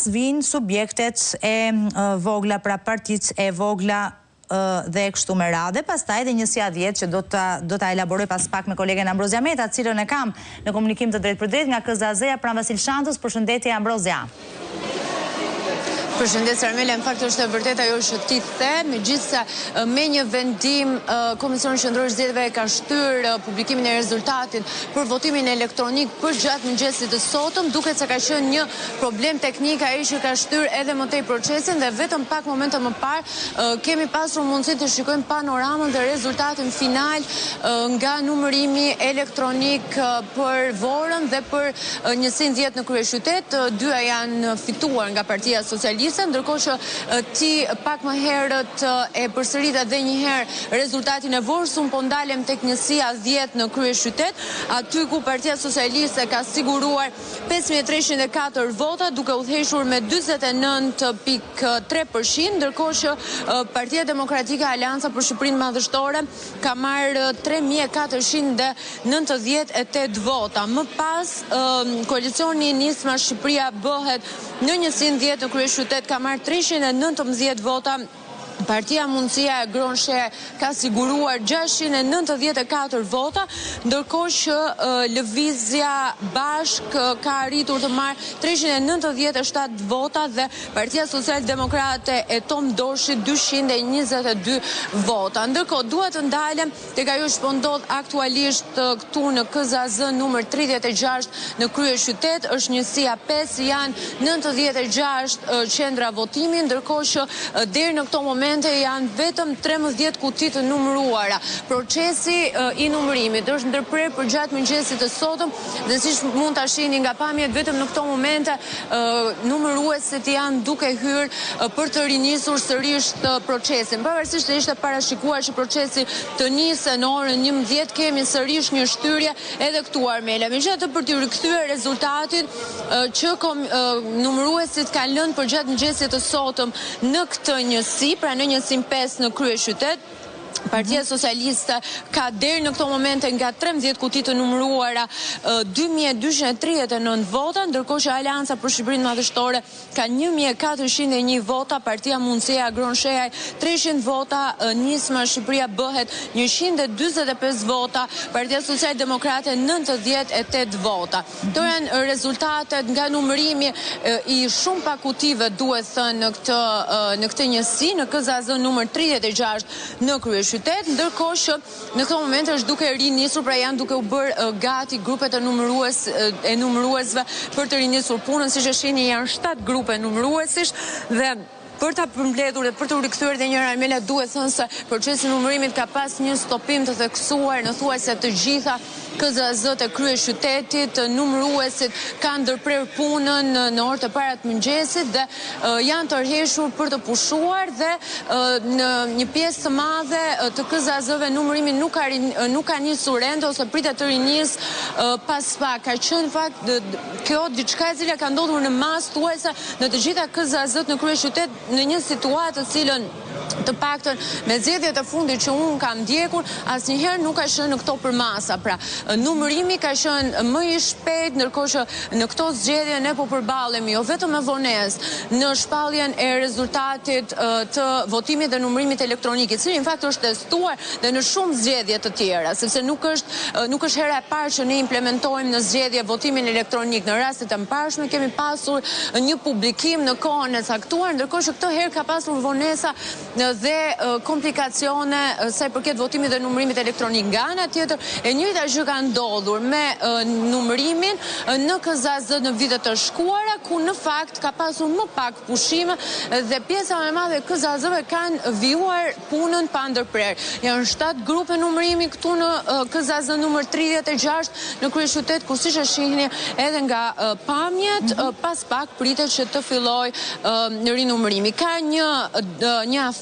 vinë subjektet e vogla, pra partit e vogla dhe kështu me radhe, pastaj dhe njësia 10 që do ta elaboroj pas pak me kolegen Ambrozia Meta, cilën e kam në komunikim të drejt për drejt nga KZAZ-ja Pran Vasil Shantës. Përshëndetje Ambrozia. Përshëndetje Armela, në fakt është e vërtet ajo që ti the, megjithëse me një vendim Komisioni Qendror i Zgjedhjeve ka shtyr publikimin e rezultatit për votimin elektronik për gjatë mëngjesit të sotëm, duket se ka qenë një problem teknik ai që ka shtyr edhe më tej procesin dhe vetëm pak momente më parë kemi pasur mundësi të shikojmë panoramën dhe rezultatin final nga numërimi elektronik për Vorën dhe për njësinë 10 në kryeqytet. Dyja janë fituar nga Partia Socialiste, ndërkohë që ti pak më herët e përsërit edhe një herë rezultatin e Vorës, unë po ndalem tek njësia 10 në kryeqytet, aty ku Partia Socialiste ka siguruar 5304 vota, duke udhëhequr me 49.3%, ndërkohë që Partia Demokratike Aleanca për Shqipërinë Madhështore ka marrë 3498 vota. Më pas, koalicioni Nisma Shqipëria bëhet në njësinë 10 në kryeqytet ka marrë 319 vota. Partia Mundësia e Gronshe ka siguruar 694 vota, ndërkohë që Lëvizja Bashk ka arritur të marrë 397 vota dhe Partia Social-Demokrate e Tom Dorshi 222 vota. Ndërkohë, duhet të ndalem tek ajo që po ndodh aktualisht këtu në KZAZ numër 36 në kryeqytet, është njësia 5, janë 96 qendra votimi, ndërkohë që deri në këto momente janë vetëm 13 kuti të numëruara. Procesi i numërimit është ndërprer për gjatë mëngjesit të sotëm dhe siç mund ta shihni nga pamjet, vetëm në këto momente numëruesit janë duke hyrë për të rinisur sërish procesin. Pavarësisht se ishte parashikuar që procesi të nisë në orën 11, kemi sërish një shtyrje edhe këtu Armela. Megjithatë, për të rikthyer rezultatin që numëruesit kanë lënë për gjatë mëngjesit të sotëm në këtë njësi, pra në njësinë 5 në kryeqytet, Partia Socialiste ka deri në këto momente nga 13 kuti të numëruara 2239 vota, ndërkohë që Aleanca për Shqipërinë Madhështore ka 1401 vota, Partia Mundësia Gronshej 300 vota, Nisma Shqipëria bëhet 145 vota, Partia Social-Demokrate 98 vota. Këto janë rezultatet nga numërimi i shumë pak kutive, duhet thënë, në këtë njësi, në KZAZ numër 36 në kryeqytet, ndërkohë që në këtë moment është duke rinisur, pra janë duke u bërë gati grupet e numëruesve për të rinisur punën, siç e shihni janë 7 grupe numëruesish dhe për ta përmbledhur dhe për të rikthyer edhe një herë Armela, duhet thënë se procesi i numërimit ka pas një stopim të theksuar në thuajse të gjitha KZAZ-t e kryeqytetit. Numëruesit kanë ndërprer punën në orët e para të mëngjesit dhe janë tërhequr për të pushuar dhe në një pjesë të madhe të KZAZ-ve numërimi nuk ka nisur ende ose pritet të rinis pas pak. Ka qenë fakt kjo diçka e cila ka ndodhur në masë thuajse në të gjitha KZAZ-t në kryeqytet, në një situatë të cilën të paktën me zgjedhjet e fundit që unë kam ndjekur, asnjëherë nuk ka qenë në këto përmasa. Pra, numërimi ka qenë më i shpejt, ndërkohë që në këto zgjedhje ne po përballemi jo vetëm me vonesë në shpalljen e rezultatit të votimit dhe numërimit elektronik, i cili në fakt është testuar dhe në shumë zgjedhje të tjera, sepse nuk është hera e parë që ne implementojmë në zgjedhje votimin elektronik. Në rastet e mparshme kemi pasur një publikim në kohën e caktuar, ndërkohë që këtë herë ka pasur vonesa dhe komplikacione sa i përket votimit dhe numërimit elektronik. Nga ana tjetër, e njëjta gjë ka ndodhur me numërimin në KZAZ në vitet të shkuara, ku në fakt ka pasur më pak pushime dhe pjesa më e madhe e KZAZ-ve kanë vijuar punën pa ndërprer. Janë 7 grupe numërimi këtu në KZAZ numër 36 në kryeqytet, ku siç e shihni edhe nga pamjet, pas pak pritet që të fillojë rinumërimi. Ka një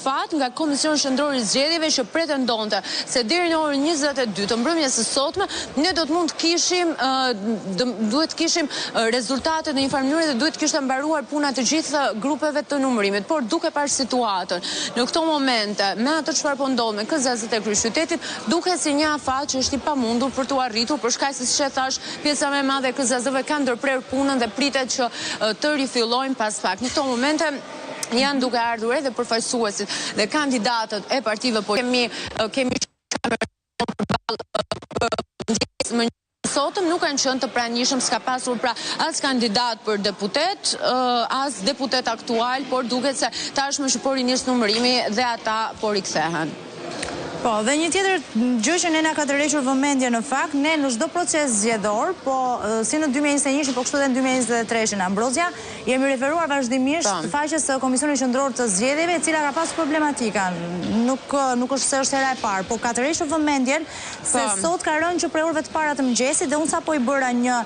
fat nga Komisioni Shëndror i Zgjedhjeve që pretendonte se deri në orën 22 të mbrëmjes së sotme ne do të mund të kishim duhet të kishim rezultatet në një farë mënyrë dhe duhet të kishte mbaruar puna të gjithë grupeve të numërimit, por duke parë situatën në këto momente me atë çfarë po ndodh me KZ-t e kryeqytetit, duket si një afat që është i pamundur për t'u arritur, për shkak se siç e thash, pjesa më e madhe e KZ-ve kanë ndërprer punën dhe pritet që të rifillojnë pas pak. Në këto momente janë duke ardhur edhe përfaqësuesit dhe kandidatët e partive, po kemi sotëm nuk kanë qenë të pranishëm, s'ka pasur pra as kandidat për deputet, as deputet aktual, por duket se tashmë që po rinis numërimi dhe ata po rikthehen. Po, dhe një tjetër gjë që ne na ka tërhequr vëmendje në fakt, ne në çdo proces zgjedhor, po si në 2021, po kështu edhe në 2023 në Ambrozia, jemi referuar vazhdimisht faqes së Komisionit Qendror të Zgjedhjeve, e cila ka pasur problematika. Nuk është se është hera e parë, po ka tërhequr vëmendjen se sot ka rënë që prej orëve të para të mëngjesit dhe unë sapo i bëra një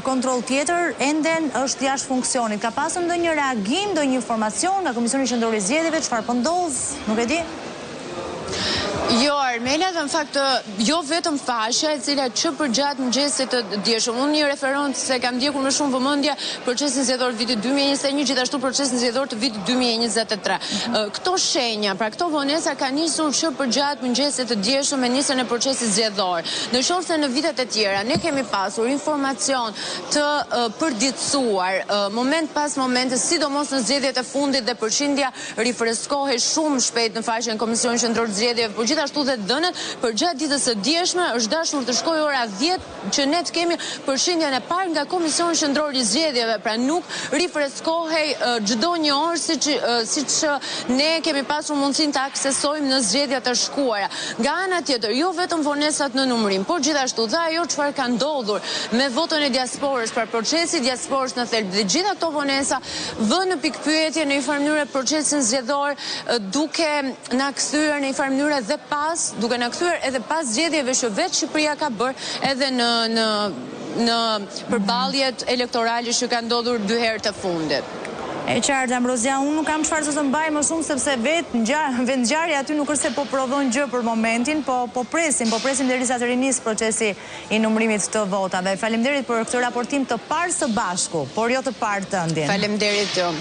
kontroll tjetër, ende është jashtë funksionit. Ka pasur ndonjë reagim, ndonjë informacion nga Komisioni Qendror i Zgjedhjeve, çfarë po ndodh? Nuk e di. Jo, Armelia, dhe në fakt, jo vetëm faqja e cila që përgjatë mëngjesit të dieshëm. Unë një referent se kam ndjekur me shumë vëmendje procesin zgjedhor të vitit 2021, gjithashtu procesin zgjedhor të vitit 2023. Këto shenja, pra këto vonesa ka nisur që përgjatë mëngjesit të dieshëm me nisjen e procesit zgjedhor. Në qoftë se në vitet e tjera ne kemi pasur informacion të përditësuar moment pas momente, sidomos në zgjedhjet e fundit, dhe përqindja rifreskohej shumë shpejt në faqen e Komisionit Qendror të Zgjedhjeve, por gjithashtu dhe dënet për gjatë ditës së dieshme është dashur të shkojë ora 10 që ne të kemi përshindjen e parë nga Komisioni Qendror i Zgjedhjeve, pra nuk rifreskohej çdo një orë siç ne kemi pasur mundësinë të aksesojmë në zgjedhjet e shkuara. Nga ana tjetër, jo vetëm vonesat në numërim, por gjithashtu dhe ajo çfarë ka ndodhur me votën e diasporës, pra procesi diasporës në thelb, dhe gjitha këto vonesa vënë në pikpyetje në një farë mënyrë procesin zgjedhor, duke na kthyer në një farë mënyrë dhe duke na kthyer edhe pas zgjedhjeve që vetë Shqipëria ka bërë edhe në përballjet elektorale që kanë ndodhur 2 herë të fundit. E qartë, Ambrozia, unë nuk kam çfarë të mbaj më shumë, sepse vetë vendngjarja aty nuk është se po prodhon gjë për momentin, po presim derisa të rinis procesi i numërimit të votave. Faleminderit për këtë raportim të parë së bashku, por jo të parë të ëndin. Faleminderit ju.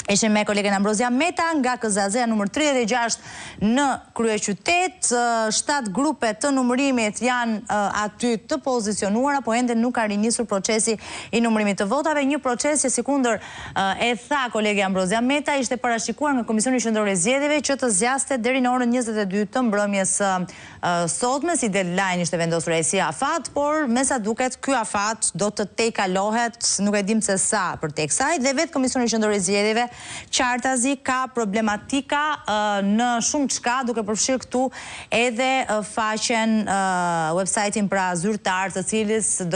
Ishim me kolegen Ambrozia Meta nga KZ-ja numër 36 në kryeqytet. 7 grupe të numërimit janë aty të pozicionuara, po ende nuk ka rinisur procesi i numërimit të votave. Një proces që sikundër e tha kolegi Ambrozia Meta ishte parashikuar nga Komisioni Qendror i Zgjedhjeve që të zgjaste deri në orën 22 të mbrëmjes sotme, si deadline ishte vendosur ai si afat, por me sa duket ky afat do të tejkalohet, nuk e dim se sa për tek saj, dhe vetë Komisioni Qendror i Zgjedhjeve qartazi ka problematika në shumë çka, duke përfshirë këtu edhe faqen website-in pra zyrtar, të cilis